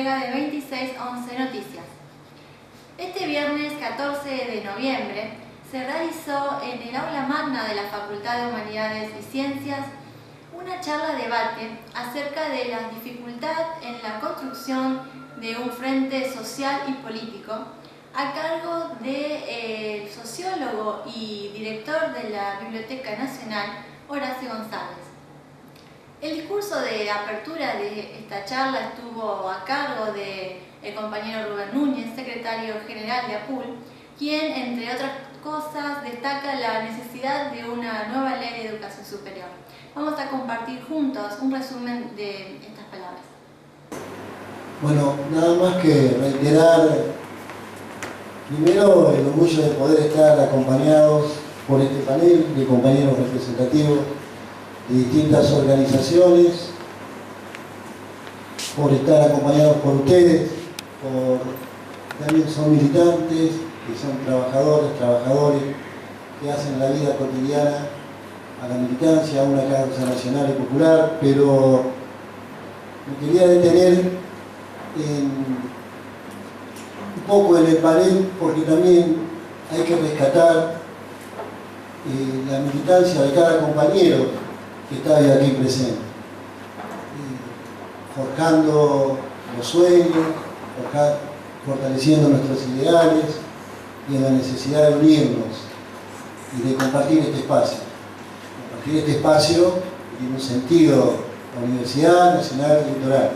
entrega de 2611 Noticias. Este viernes 14 de noviembre se realizó en el aula magna de la Facultad de Humanidades y Ciencias una charla-debate acerca de la dificultad en la construcción de un frente social y político a cargo del sociólogo y director de la Biblioteca Nacional, Horacio González. El discurso de apertura de esta charla estuvo a cargo del compañero Rubén Núñez, secretario general de APUL, quien, entre otras cosas, destaca la necesidad de una nueva ley de educación superior. Vamos a compartir juntos un resumen de estas palabras. Bueno, nada más que reiterar primero el orgullo de poder estar acompañados por este panel de compañeros representativos de distintas organizaciones, por estar acompañados por ustedes, también son militantes, que son trabajadores, que hacen la vida cotidiana a la militancia, a una causa nacional y popular, pero me quería detener un poco en el panel porque también hay que rescatar la militancia de cada compañero que está aquí presente, forjando los sueños, fortaleciendo nuestros ideales y en la necesidad de unirnos y de compartir este espacio. Compartir este espacio en un sentido, la Universidad Nacional Electoral.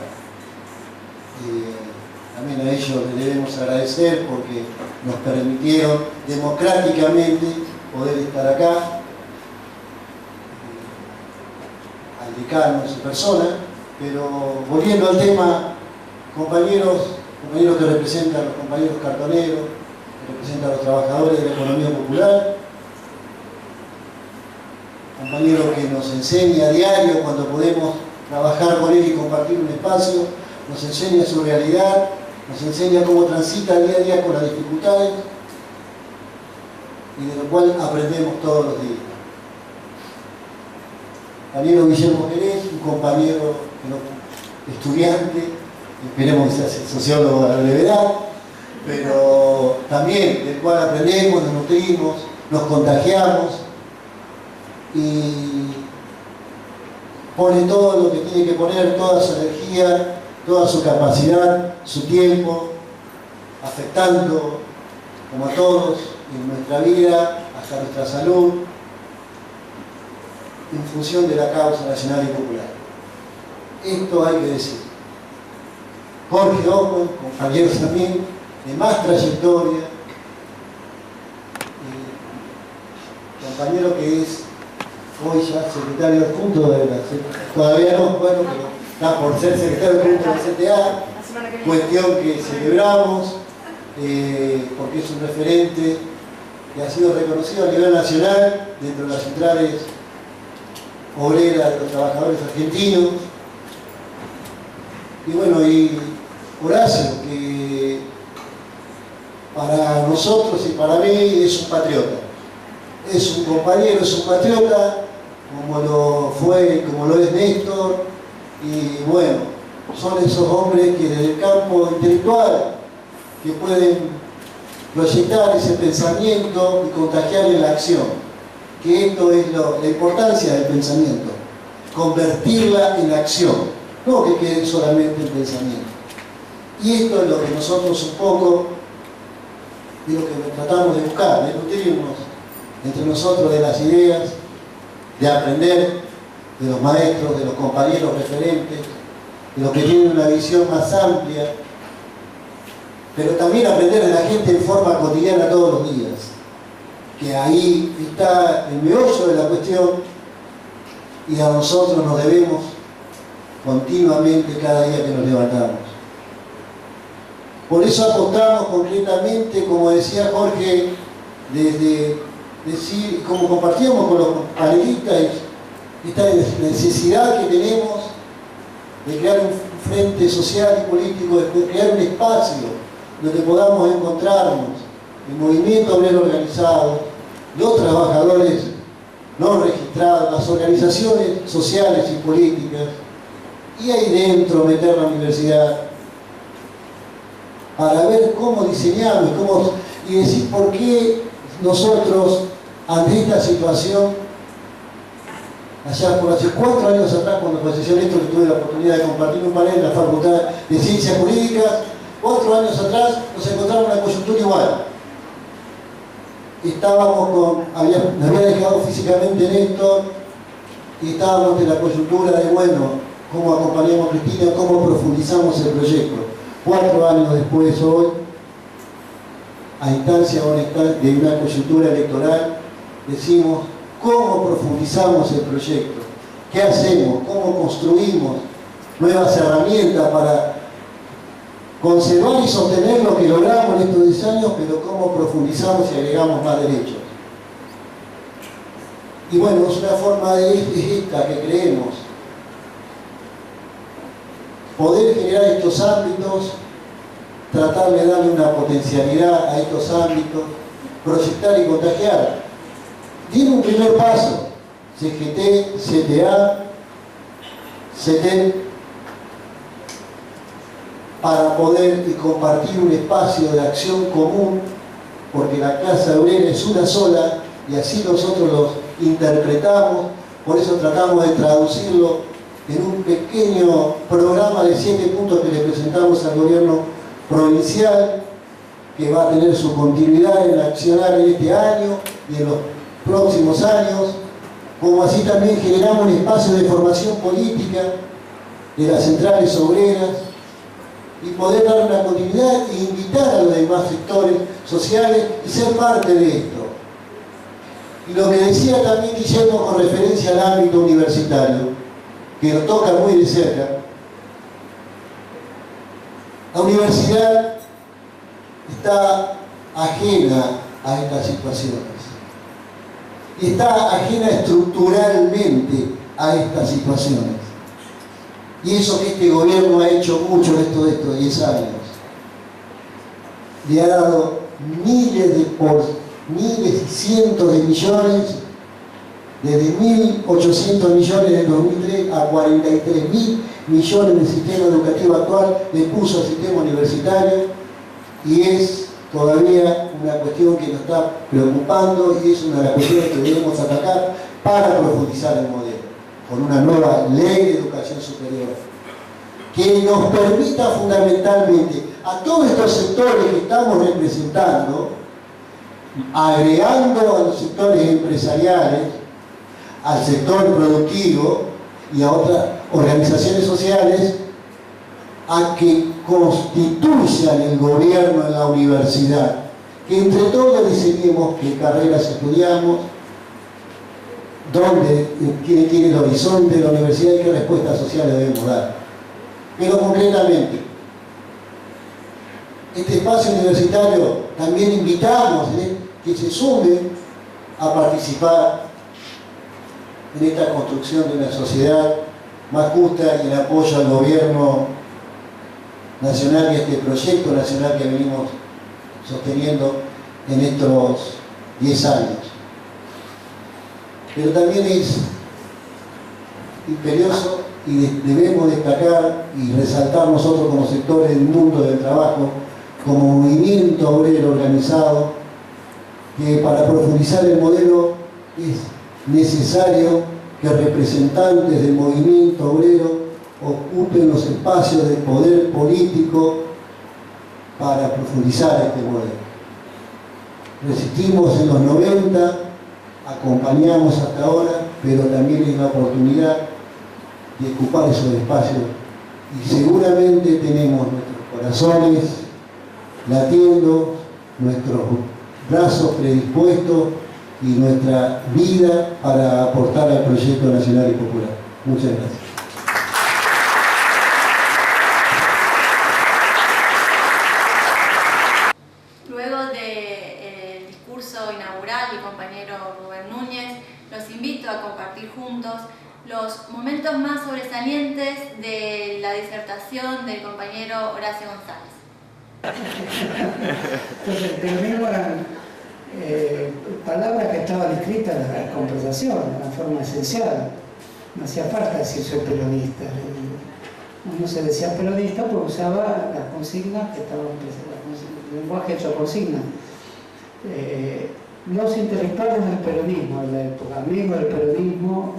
También a ellos les debemos agradecer porque nos permitieron democráticamente poder estar acá, al decano en su persona, pero volviendo al tema, compañeros que representan a los compañeros cartoneros, que representan a los trabajadores de la economía popular, compañero que nos enseña a diario cuando podemos trabajar con él y compartir un espacio, nos enseña su realidad, nos enseña cómo transita día a día con las dificultades y de lo cual aprendemos todos los días. Compañero Guillermo Pérez, un compañero estudiante, esperemos que sea sociólogo a la brevedad, pero también del cual aprendemos, nos nutrimos, nos contagiamos y pone todo lo que tiene que poner, toda su energía, toda su capacidad, su tiempo, afectando, como a todos, en nuestra vida, hasta nuestra salud, en función de la causa nacional y popular. Esto hay que decir. Jorge Owen, compañero también, de más trayectoria, compañero que es hoy ya secretario adjunto de la todavía no, bueno, pero está por ser secretario adjunto de la CTA, cuestión que celebramos porque es un referente que ha sido reconocido a nivel nacional dentro de las centrales obreras de los trabajadores argentinos. Y bueno, y Horacio, que para nosotros y para mí es un patriota, es un compañero, es un patriota, como lo fue, como lo es Néstor, y bueno, son esos hombres que desde el campo intelectual que pueden proyectar ese pensamiento y contagiar en la acción, que esto es la importancia del pensamiento, convertirla en acción, no que quede solamente en pensamiento. Y esto es lo que nosotros un poco, de lo que tratamos de buscar, de nutrirnos entre nosotros de las ideas, de aprender de los maestros, de los compañeros referentes, de los que tienen una visión más amplia, pero también aprender de la gente en forma cotidiana todos los días, que ahí está el meollo de la cuestión y a nosotros nos debemos continuamente cada día que nos levantamos. Por eso apostamos concretamente, como decía Jorge, desde decir, como compartíamos con los panelistas, esta necesidad que tenemos de crear un frente social y político, de crear un espacio donde podamos encontrarnos el movimiento obrero organizado, los trabajadores no registrados, las organizaciones sociales y políticas, y ahí dentro meter la universidad, para ver cómo diseñamos y decir por qué nosotros, ante esta situación, allá por hace 4 años atrás, cuando falleció Néstor, que tuve la oportunidad de compartir un panel en la Facultad de Ciencias Jurídicas, 4 años atrás nos encontramos en una coyuntura igual. Me había dejado físicamente Néstor y estábamos en la coyuntura de, bueno, cómo acompañamos a Cristina, cómo profundizamos el proyecto. 4 años después, hoy, a instancia de una coyuntura electoral, decimos cómo profundizamos el proyecto, qué hacemos, cómo construimos nuevas herramientas para conservar y sostener lo que logramos en estos 10 años, pero cómo profundizamos y agregamos más derechos. Y bueno, es una forma de esta que creemos. Poder generar estos ámbitos, tratar de darle una potencialidad a estos ámbitos, proyectar y contagiar. Tiene un primer paso, CGT, CTA, CETEL, para poder compartir un espacio de acción común, porque la clase obrera es una sola y así nosotros los interpretamos, por eso tratamos de traducirlo en un pequeño programa de 7 puntos que le presentamos al gobierno provincial, que va a tener su continuidad en el accionar en este año y en los próximos años, como así también generamos un espacio de formación política de las centrales obreras y poder dar una continuidad e invitar a los demás sectores sociales y ser parte de esto. Y lo que decía también Guillermo con referencia al ámbito universitario, que nos toca muy de cerca, la universidad está ajena a estas situaciones y está ajena estructuralmente a estas situaciones. Y eso que este gobierno ha hecho mucho en estos 10 años. Le ha dado miles y cientos de millones, desde 1.800 millones en 2003 a 43.000 millones en el sistema educativo actual, le puso al sistema universitario y es todavía una cuestión que nos está preocupando y es una de las cuestiones que debemos atacar para profundizar el modelo, con una nueva ley de educación superior, que nos permita fundamentalmente a todos estos sectores que estamos representando, agregando a los sectores empresariales, al sector productivo y a otras organizaciones sociales, a que constituyan el gobierno en la universidad, que entre todos diseñemos qué carreras estudiamos, dónde tiene que ir el horizonte de la universidad y qué respuestas sociales debemos dar. Pero concretamente, este espacio universitario también invitamos que se sumen a participar en esta construcción de una sociedad más justa y en apoyo al gobierno nacional y a este proyecto nacional que venimos sosteniendo en estos 10 años. Pero también es imperioso y debemos destacar y resaltar nosotros como sectores del mundo del trabajo, como movimiento obrero organizado, que para profundizar el modelo es necesario que representantes del movimiento obrero ocupen los espacios de poder político para profundizar este modelo. Resistimos en los 90, acompañamos hasta ahora, pero también es la oportunidad de ocupar esos espacios y seguramente tenemos nuestros corazones latiendo, nuestros brazos predispuestos y nuestra vida para aportar al proyecto nacional y popular. Muchas gracias. Luego del discurso inaugural del compañero Rubén Núñez, los invito a compartir juntos los momentos más sobresalientes de la disertación del compañero Horacio González. Entonces, tenemos palabras que estaban escritas en la conversación, de una forma esencial. No hacía falta decir soy peronista. Uno se decía peronista porque usaba las consignas que estaban el lenguaje hecho consigna. Los intelectuales del peronismo en la época, amigos del peronismo,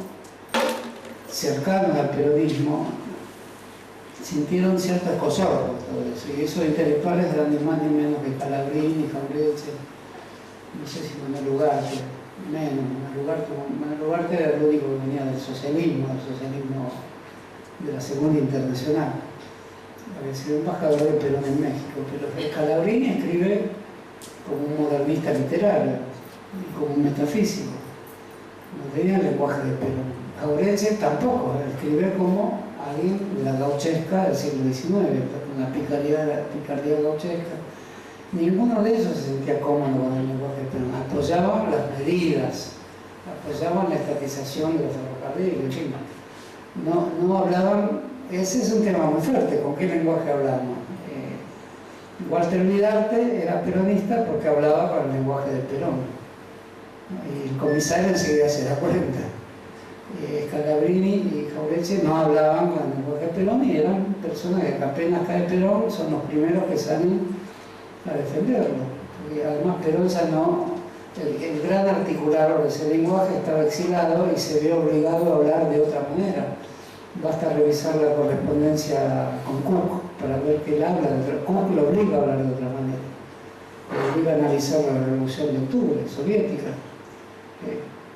cercanos al peronismo, sintieron cierto escozor por todo eso. Y esos intelectuales eran ni más ni menos que Scalabrini, Jauretche, no sé si Manuel Ugarte, menos. Manuel Ugarte era el único que venía del socialismo de la Segunda Internacional. Había sido embajador de Perón en México, pero Scalabrini escribe como un modernista literario y como un metafísico. No tenía el lenguaje de Perón. Jauretche tampoco, escribe como alguien de la gauchesca del siglo XIX, una picardía gauchesca. Ninguno de ellos se sentía cómodo con el lenguaje de Perón. Apoyaban las medidas, apoyaban la estatización de los ferrocarriles, en fin. No hablaban, ese es un tema muy fuerte, ¿con qué lenguaje hablamos? Walter Vidarte era peronista porque hablaba con el lenguaje de Perón. Y el comisario enseguida se da cuenta. Scalabrini y Jauretche no hablaban con el lenguaje de Perón y eran personas que apenas cae Perón son los primeros que salen a defenderlo. Y además Perón ya no, el gran articulador de ese lenguaje estaba exilado y se vio obligado a hablar de otra manera. Basta revisar la correspondencia con Cook para ver que él habla de otra manera. Cook lo obliga a hablar de otra manera. Lo obliga a analizar la Revolución de Octubre soviética.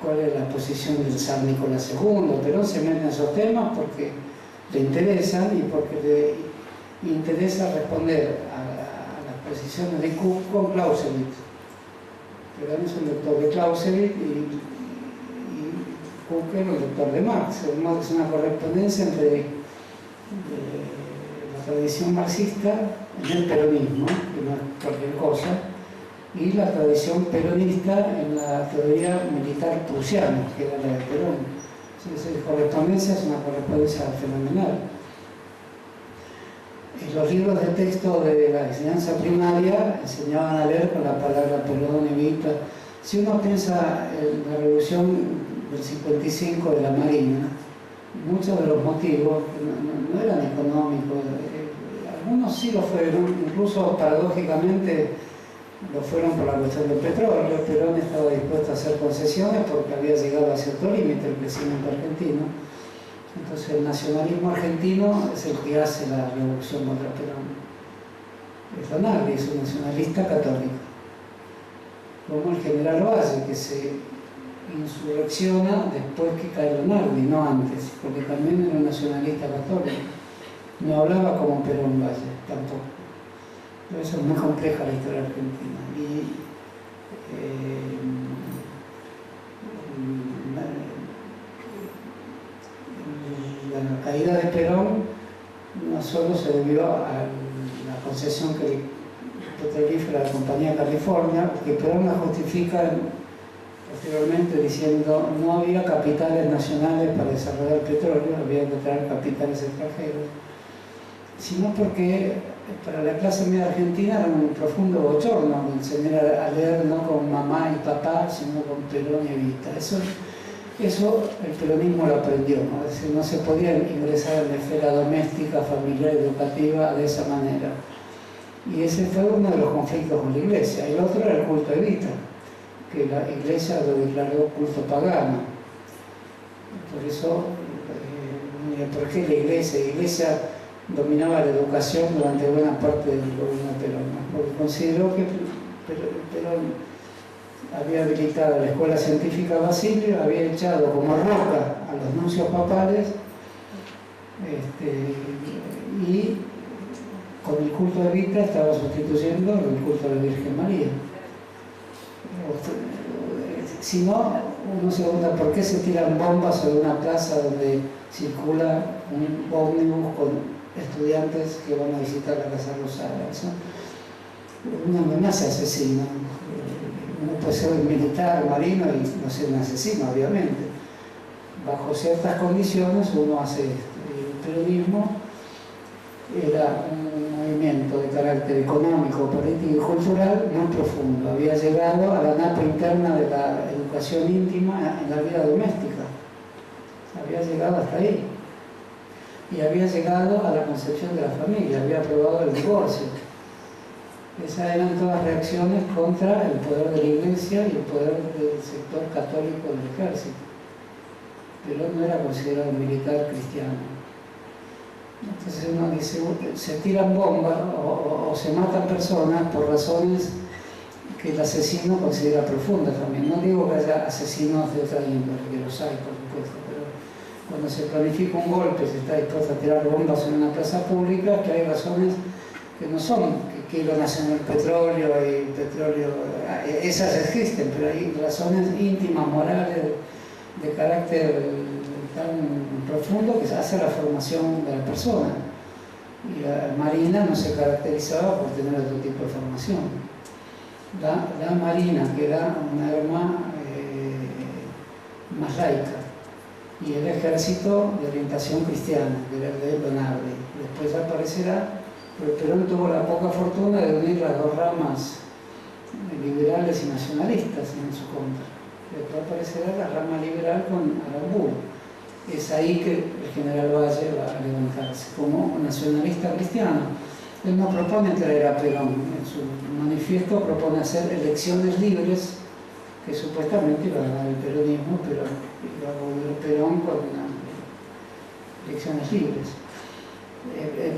Cuál es la posición del zar Nicolás II. Perón se mete en esos temas porque le interesan y porque le interesa responder a las posiciones de Cook con Clausewitz. Perón es un lector de Clausewitz y Cook era un lector de Marx. Es una correspondencia entre la tradición marxista en el peronismo, que no es cualquier cosa, y la tradición peronista en la teoría militar prusiana, que era la de Perón. Entonces, esa correspondencia es una correspondencia fenomenal. En los libros de texto de la enseñanza primaria enseñaban a leer con la palabra Perón, Evita. Si uno piensa en la revolución del 55 de la Marina, muchos de los motivos no eran económicos, algunos sí lo fueron, incluso paradójicamente lo fueron por la cuestión del petróleo. Perón estaba dispuesto a hacer concesiones porque había llegado a cierto límite el crecimiento argentino. Entonces el nacionalismo argentino es el que hace la revolución contra Perón. Es Donaldi, es un nacionalista católico. Como el general Valle, que se insurrecciona después que cae Donaldi, no antes, porque también era un nacionalista católico. No hablaba como Perón Valle, tampoco. Por eso es muy compleja la historia argentina. Y la caída de Perón no solo se debió a la concesión que petrolífera de la Compañía California, que Perón la justifica posteriormente diciendo no había capitales nacionales para desarrollar el petróleo, había que traer capitales extranjeros, sino porque para la clase media argentina era un profundo bochorno enseñar a leer no con mamá y papá, sino con Perón y Evita. Eso el peronismo lo aprendió, ¿no? Es decir, no se podía ingresar en la esfera doméstica, familiar, educativa de esa manera. Y ese fue uno de los conflictos con la Iglesia. El otro era el culto a Evita, que la Iglesia lo declaró culto pagano. Por eso, ¿por qué la Iglesia dominaba la educación durante buena parte del gobierno de Perón? Porque consideró que Perón había habilitado la Escuela Científica Basilio, había echado como roca a los nuncios papales y con el culto de Evita estaba sustituyendo el culto de la Virgen María. Si no, uno se pregunta por qué se tiran bombas sobre una plaza donde circula un ómnibus con estudiantes que van a visitar la Casa Rosada. Eso es una amenaza asesina. Uno puede ser un militar, marino y no ser un asesino, obviamente. Bajo ciertas condiciones uno hace esto. El peronismo era un movimiento de carácter económico, político y cultural muy profundo. Había llegado a la napa interna de la educación íntima en la vida doméstica. Había llegado hasta ahí. y había llegado a la concepción de la familia, había aprobado el divorcio. Esas eran todas reacciones contra el poder de la Iglesia y el poder del sector católico del ejército. Pero no era considerado militar cristiano. Entonces uno dice, se tiran bombas o se matan personas por razones que el asesino considera profundas también. No digo que haya asesinos de otra índole, que los hay por supuesto, pero cuando se planifica un golpe, se está dispuesto a tirar bombas en una plaza pública, que hay razones que no son que iban a hacer el petróleo y petróleo, esas existen, pero hay razones íntimas, morales, de carácter tan profundo que hace la formación de la persona. Y la Marina no se caracterizaba por tener otro tipo de formación. La Marina, que era una arma más laica, y el ejército de orientación cristiana, de Lonardi. Después aparecerá, pero Perón tuvo la poca fortuna de unir las dos ramas liberales y nacionalistas en su contra. Después aparecerá la rama liberal con Aramburu. Es ahí que el general Valle va a levantarse como nacionalista cristiano. Él no propone traer a Perón, en su manifiesto propone hacer elecciones libres, que supuestamente iba a ganar el peronismo, pero iba a volver Perón con elecciones libres.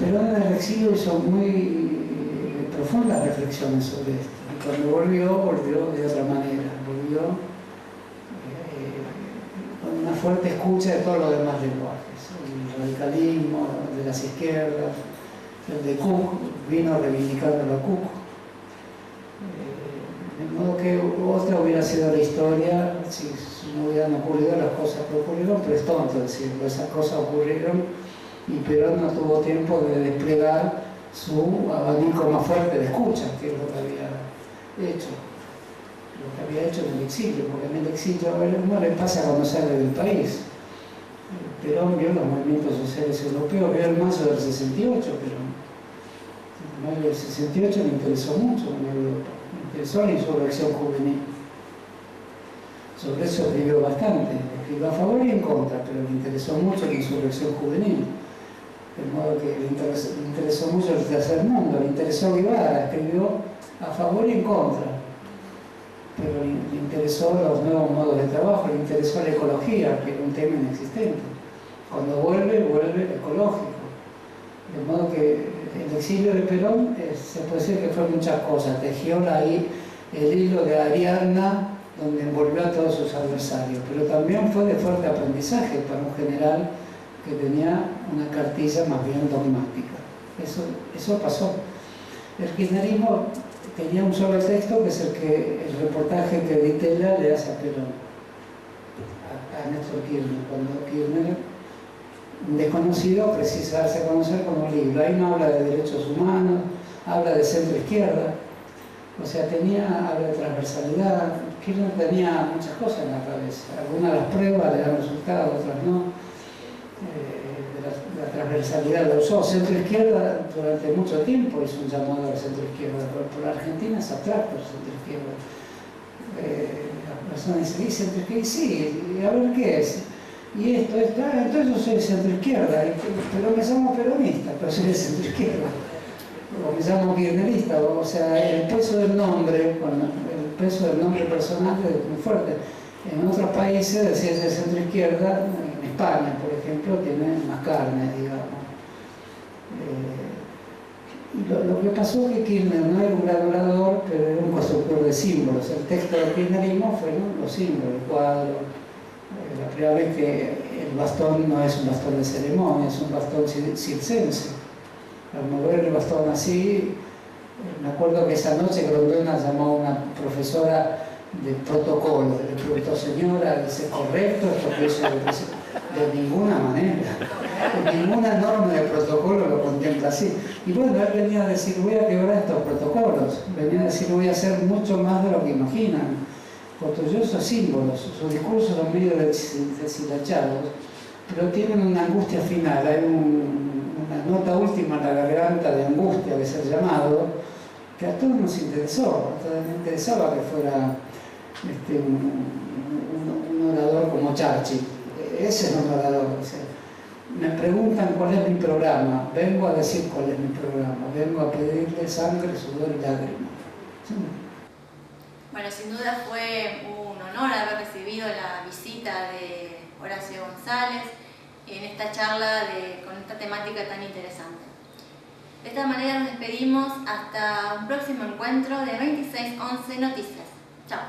Perón en el exilio hizo muy profundas reflexiones sobre esto, y cuando volvió de otra manera, volvió con una fuerte escucha de todos los demás lenguajes, el radicalismo de las izquierdas, el de Cook, vino reivindicando a Cook. De modo que otra hubiera sido la historia si no hubieran ocurrido las cosas que ocurrieron, pero es tonto decirlo, esas cosas ocurrieron y Perón no tuvo tiempo de desplegar su abanico más fuerte de escucha, que es lo que había hecho en el exilio, porque en el exilio a ver, no le pasa cuando sale del país. Perón vio los movimientos sociales europeos, vio el mayo del 68, pero en el mayo del 68 le interesó mucho en Europa, le interesó la insurrección juvenil. Sobre eso escribió bastante, escribió a favor y en contra, pero le interesó mucho la insurrección juvenil. De modo que le interesó mucho el tercer mundo, le interesó Guevara, escribió a favor y en contra. Pero le interesó los nuevos modos de trabajo, le interesó la ecología, que era un tema inexistente. Cuando vuelve ecológico. De modo que el exilio de Perón se puede decir que fue muchas cosas. Tejió ahí el hilo de Ariadna, donde envolvió a todos sus adversarios, pero también fue de fuerte aprendizaje para un general que tenía una cartilla más bien dogmática. Eso pasó. El kirchnerismo tenía un solo texto, que es el reportaje que Ditela le hace a Perón, a Néstor Kirchner, cuando Kirchner, un desconocido, precisa darse a conocer como libro. Ahí no habla de derechos humanos, habla de centro izquierda, o sea, habla de transversalidad. Kirchner tenía muchas cosas en la cabeza, algunas de las pruebas le dan resultados, otras no. La transversalidad la usó. Centro izquierda durante mucho tiempo hizo un llamado al centro izquierda, por la Argentina es abstracto el centro izquierda. Las personas dicen, ¿y centro izquierda? Sí, a ver qué es. Y esto, entonces yo soy centro izquierda, pero me llamo peronista, pero soy de centro izquierda. O me llamo kirchnerista, o sea, el peso del nombre, el peso del nombre personal es muy fuerte. En otros países, decir de centro izquierda, en España, por ejemplo, tiene más carne, digamos. Lo que pasó es que Kirchner no era un gran orador, pero era un constructor de símbolos. El texto del kirchnerismo fueron los símbolos, el cuadro. La primera vez que el bastón no es un bastón de ceremonia, es un bastón circense. Al mover el bastón así, me acuerdo que esa noche Grondona llamó a una profesora de protocolo, le preguntó, señora, ¿es correcto esto que hizo? De ninguna manera, ninguna norma de protocolo lo contempla así. Y bueno, él venía a decir, voy a quebrar estos protocolos, venía a decir, voy a hacer mucho más de lo que imaginan. Construyó esos símbolos, sus discursos son medio deshilachados, pero tienen una angustia final, hay una nota última en la garganta de angustia, que es el llamado, que a todos nos interesó, a todos nos interesaba que fuera un orador como Churchill. Ese es un orador. O sea, Me preguntan cuál es mi programa, vengo a decir cuál es mi programa, vengo a pedirle sangre, sudor y lágrimas. Sí. Bueno, sin duda fue un honor haber recibido la visita de Horacio González en esta charla con esta temática tan interesante. De esta manera nos despedimos hasta un próximo encuentro de 2611 Noticias. Chao.